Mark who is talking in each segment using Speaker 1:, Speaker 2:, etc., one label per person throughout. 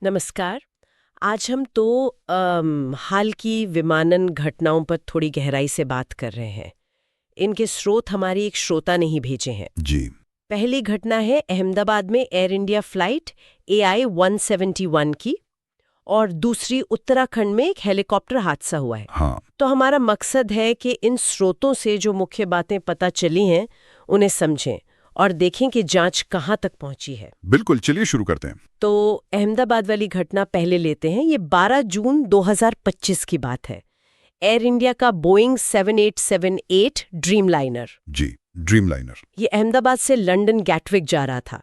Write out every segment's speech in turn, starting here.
Speaker 1: नमस्कार। आज हम हाल की विमानन घटनाओं पर थोड़ी गहराई से बात कर रहे हैं। इनके स्रोत हमारी एक श्रोता ने ही भेजे हैं।
Speaker 2: जी।
Speaker 1: पहली घटना है अहमदाबाद में एयर इंडिया फ्लाइट AI 171 की, और दूसरी उत्तराखंड में एक हेलीकॉप्टर हादसा हुआ है।
Speaker 2: हाँ।
Speaker 1: तो हमारा मकसद है कि इन स्रोतों से जो मुख्य बातें पता चली हैं उन्हें समझें और देखें कि जांच कहाँ तक पहुंची है।
Speaker 2: बिल्कुल, चलिए शुरू करते हैं।
Speaker 1: तो अहमदाबाद वाली घटना पहले लेते हैं। ये 12 जून 2025 की बात है। एयर इंडिया का बोइंग 7878 ड्रीम लाइनर,
Speaker 2: जी, ड्रीम लाइनर।
Speaker 1: ये अहमदाबाद से लंदन गैटविक जा रहा था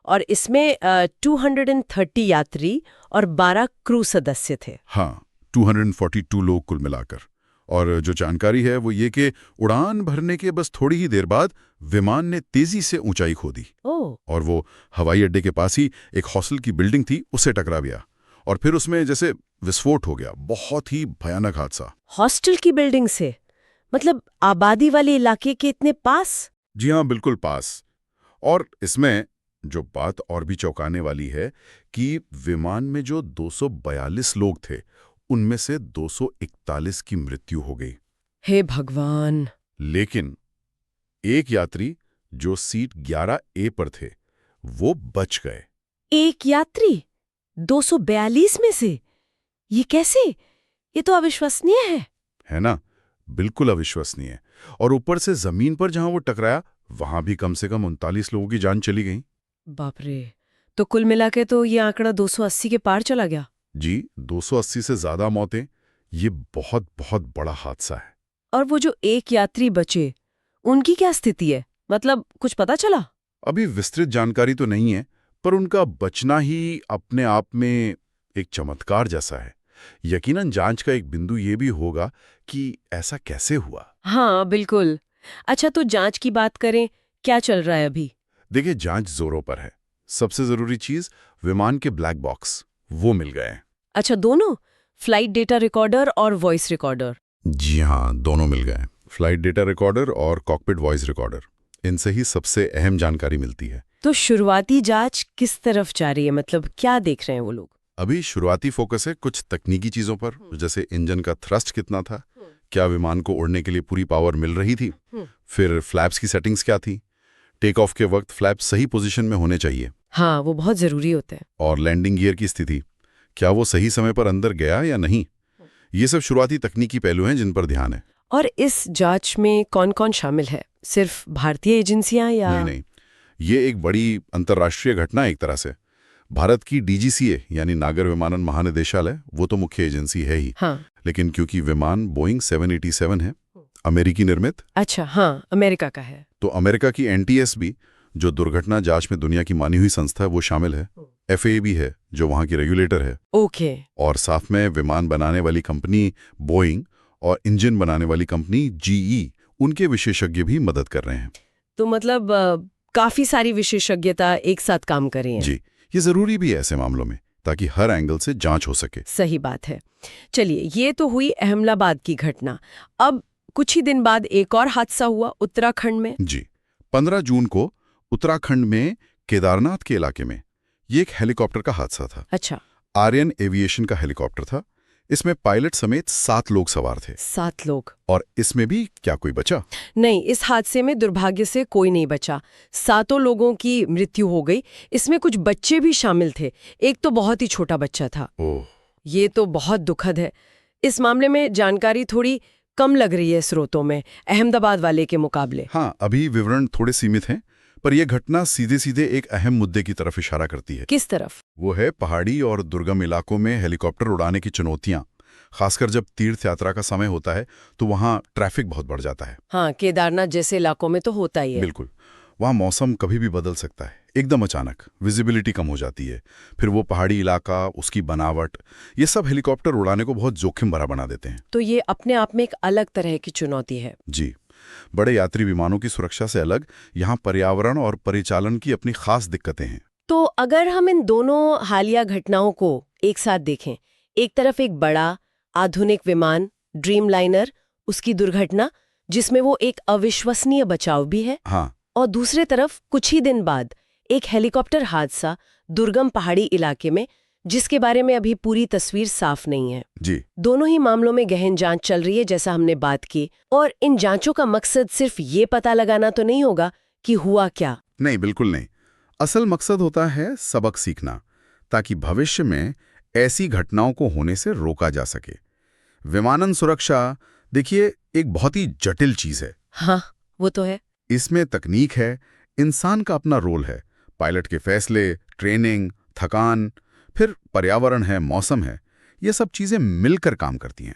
Speaker 1: और इसमें 230 यात्री और 12 क्रू सदस्य थे।
Speaker 2: हाँ, 242 लोग कुल मिलाकर। और जो जानकारी है वो ये कि उड़ान भरने के बस थोड़ी ही देर बाद विमान ने तेजी से ऊंचाई खो दी
Speaker 1: ओह,
Speaker 2: और वो हवाई अड्डे के पास ही एक हॉस्टल की बिल्डिंग थी, उससे टकरा गया और फिर उसमें जैसे विस्फोट हो गया। बहुत ही भयानक हादसा।
Speaker 1: हॉस्टल की बिल्डिंग से? मतलब आबादी वाले इलाके के इतने पास?
Speaker 2: जी हाँ, बिल्कुल पास। और इसमें जो बात और भी चौंकाने वाली है कि विमान में जो 242 लोग थे उनमें से 241 की मृत्यु हो गई।
Speaker 1: हे भगवान!
Speaker 2: लेकिन एक यात्री जो सीट 11A पर थे वो बच गए।
Speaker 1: एक यात्री 242 में से? ये कैसे? ये तो अविश्वसनीय
Speaker 2: है ना? बिल्कुल अविश्वसनीय। और ऊपर से जमीन पर जहां वो टकराया वहां भी कम से कम 39 लोगों की जान चली गई।
Speaker 1: बाप रे! तो कुल मिला के तो ये आंकड़ा 280 के पार चला गया।
Speaker 2: जी, 280 से ज्यादा मौतें। ये बहुत बहुत बड़ा हादसा है।
Speaker 1: और वो जो एक यात्री बचे, उनकी क्या स्थिति है? मतलब कुछ पता चला?
Speaker 2: अभी विस्तृत जानकारी तो नहीं है, पर उनका बचना ही अपने आप में एक चमत्कार जैसा है। यकीनन जांच का एक बिंदु ये भी होगा कि ऐसा कैसे हुआ।
Speaker 1: हाँ, बिल्कुल। अच्छा, तो जांच की बात करें, क्या चल रहा है अभी?
Speaker 2: देखिए, जांच जोरों पर है। सबसे जरूरी चीज विमान के ब्लैक बॉक्स वो मिल गए हैं।
Speaker 1: अच्छा, दोनों? फ्लाइट डेटा रिकॉर्डर और वॉइस रिकॉर्डर?
Speaker 2: जी हाँ, दोनों मिल गए। फ्लाइट डेटा रिकॉर्डर और कॉकपिट वॉइस रिकॉर्डर, इनसे ही सबसे अहम जानकारी मिलती है।
Speaker 1: तो शुरुआती जांच किस तरफ जा रही है? मतलब क्या देख रहे हैं वो लोग?
Speaker 2: अभी शुरुआती फोकस है कुछ तकनीकी चीजों पर, जैसे इंजन का थ्रस्ट कितना था, क्या विमान को उड़ने के लिए पूरी पावर मिल रही थी, फिर फ्लैप्स की सेटिंग्स क्या थी, टेक ऑफ के वक्त फ्लैप्स सही पोजीशन में होने चाहिए,
Speaker 1: हाँ, वो बहुत जरूरी होते हैं।
Speaker 2: और लैंडिंग गियर की स्थिति, क्या वो सही समय पर अंदर गया या नहीं। ये सब शुरुआती तकनीकी पहलू हैं जिन पर ध्यान है।
Speaker 1: और इस जांच में कौन कौन शामिल है? सिर्फ भारतीय एजेंसियां या?
Speaker 2: नहीं नहीं, ये एक बड़ी अंतर्राष्ट्रीय घटना है एक तरह से। भारत की DGCA यानी नागर विमानन महानिदेशालय वो तो मुख्य एजेंसी है ही,
Speaker 1: हाँ।
Speaker 2: लेकिन क्योंकि विमान बोइंग 787 है, अमेरिकी निर्मित,
Speaker 1: अच्छा, हाँ, अमेरिका का है।
Speaker 2: तो अमेरिका की NTS भी, जो दुर्घटना जांच में दुनिया की मानी हुई संस्था है, वो शामिल है। FAA भी है, जो वहाँ की रेगुलेटर है।
Speaker 1: ओके।
Speaker 2: और साथ में विमान बनाने वाली कंपनी बोइंग और इंजन बनाने वाली कंपनी GE, उनके विशेषज्ञ भी मदद कर रहे हैं।
Speaker 1: तो मतलब काफी सारी विशेषज्ञता एक साथ काम कर रही हैं।
Speaker 2: जी, ये जरूरी भी है ऐसे मामलों में, ताकि हर एंगल से जांच हो सके।
Speaker 1: सही बात है। चलिए, ये तो हुई अहमदाबाद की घटना। अब कुछ ही दिन बाद एक और हादसा हुआ उत्तराखंड में।
Speaker 2: जी, 15 जून को उत्तराखंड में केदारनाथ के इलाके में ये एक हेलीकॉप्टर का हादसा था।
Speaker 1: अच्छा।
Speaker 2: आर्यन एविएशन का हेलीकॉप्टर था। इसमें पायलट समेत 7 लोग सवार थे।
Speaker 1: 7 लोग?
Speaker 2: और इसमें भी क्या कोई बचा?
Speaker 1: नहीं, इस हादसे में दुर्भाग्य से कोई नहीं बचा। 7 लोगों की मृत्यु हो गई। इसमें कुछ बच्चे भी शामिल थे। एक तो बहुत ही छोटा बच्चा था।
Speaker 2: ओह,
Speaker 1: ये तो बहुत दुखद है। इस मामले में जानकारी थोड़ी कम लग रही है स्रोतों में, अहमदाबाद वाले के मुकाबले।
Speaker 2: हाँ, अभी विवरण थोड़े सीमित हैं, पर यह घटना सीधे सीधे एक अहम मुद्दे की तरफ इशारा करती है।
Speaker 1: किस तरफ?
Speaker 2: वो है पहाड़ी और दुर्गम इलाकों में हेलीकॉप्टर उड़ाने की चुनौतियां। खासकर जब तीर्थ यात्रा का समय होता है तो वहाँ ट्रैफिक बहुत बढ़ जाता है।
Speaker 1: हाँ, केदारनाथ जैसे इलाकों में तो होता ही है।
Speaker 2: बिल्कुल, वहाँ मौसम कभी भी बदल सकता है, एकदम अचानक विजिबिलिटी कम हो जाती है। फिर वो पहाड़ी इलाका, उसकी बनावट, ये सब हेलीकॉप्टर उड़ाने को बहुत जोखिम भरा बना देते हैं।
Speaker 1: तो ये अपने आप में एक अलग तरह की चुनौती है।
Speaker 2: जी, बड़े यात्री विमानों की सुरक्षा से अलग यहाँ पर्यावरण और परिचालन की अपनी खास दिक्कतें हैं।
Speaker 1: तो अगर हम इन दोनों हालिया घटनाओं को एक साथ देखें, एक तरफ एक बड़ा आधुनिक विमान ड्रीम लाइनर, उसकी दुर्घटना जिसमें वो एक अविश्वसनीय बचाव भी है,
Speaker 2: हाँ,
Speaker 1: और दूसरे तरफ कुछ ही दिन बाद एक हेलीकॉप्टर हादसा दुर्गम पहाड़ी इलाके में, जिसके बारे में अभी पूरी तस्वीर साफ नहीं है।
Speaker 2: जी।
Speaker 1: दोनों ही मामलों में गहन जांच चल रही है, जैसा हमने बात की, और इन जांचों का मकसद सिर्फ ये पता लगाना तो नहीं होगा कि हुआ क्या।
Speaker 2: नहीं, बिल्कुल नहीं। असल मकसद होता है सबक सीखना, ताकि भविष्य में ऐसी घटनाओं को होने से रोका जा सके। विमानन सुरक्षा, देखिए, एक बहुत ही जटिल चीज है।
Speaker 1: हाँ, वो तो है।
Speaker 2: इसमें तकनीक है, इंसान का अपना रोल है, पायलट के फैसले, ट्रेनिंग, थकान, फिर पर्यावरण है, मौसम है, ये सब चीजें मिलकर काम करती हैं।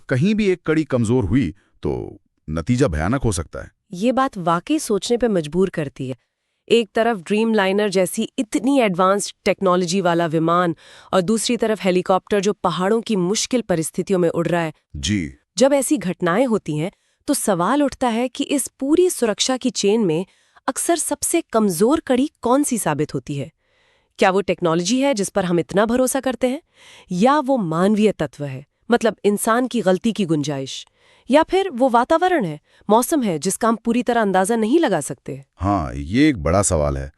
Speaker 2: कहीं भी एक कड़ी कमजोर हुई तो नतीजा भयानक हो सकता है।
Speaker 1: ये बात वाकई सोचने पे मजबूर करती है। एक तरफ ड्रीम लाइनर जैसी इतनी एडवांस्ड टेक्नोलॉजी वाला विमान, और दूसरी तरफ हेलीकॉप्टर जो पहाड़ों की मुश्किल परिस्थितियों में उड़ रहा है।
Speaker 2: जी।
Speaker 1: जब ऐसी घटनाएं होती हैं तो सवाल उठता है कि इस पूरी सुरक्षा की चेन में अक्सर सबसे कमजोर कड़ी कौन सी साबित होती है? क्या वो टेक्नोलॉजी है जिस पर हम इतना भरोसा करते हैं, या वो मानवीय तत्व है, मतलब इंसान की गलती की गुंजाइश, या फिर वो वातावरण है, मौसम है, जिसका हम पूरी तरह अंदाजा नहीं लगा सकते?
Speaker 2: हाँ, ये एक बड़ा सवाल है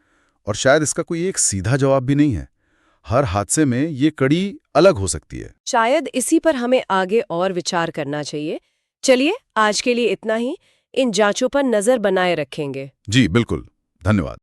Speaker 2: और शायद इसका कोई एक सीधा जवाब भी नहीं है। हर हादसे में ये कड़ी अलग हो सकती है।
Speaker 1: शायद इसी पर हमें आगे और विचार करना चाहिए। चलिए, आज के लिए इतना ही। इन जांचों पर नजर बनाए रखेंगे।
Speaker 2: जी बिल्कुल, धन्यवाद।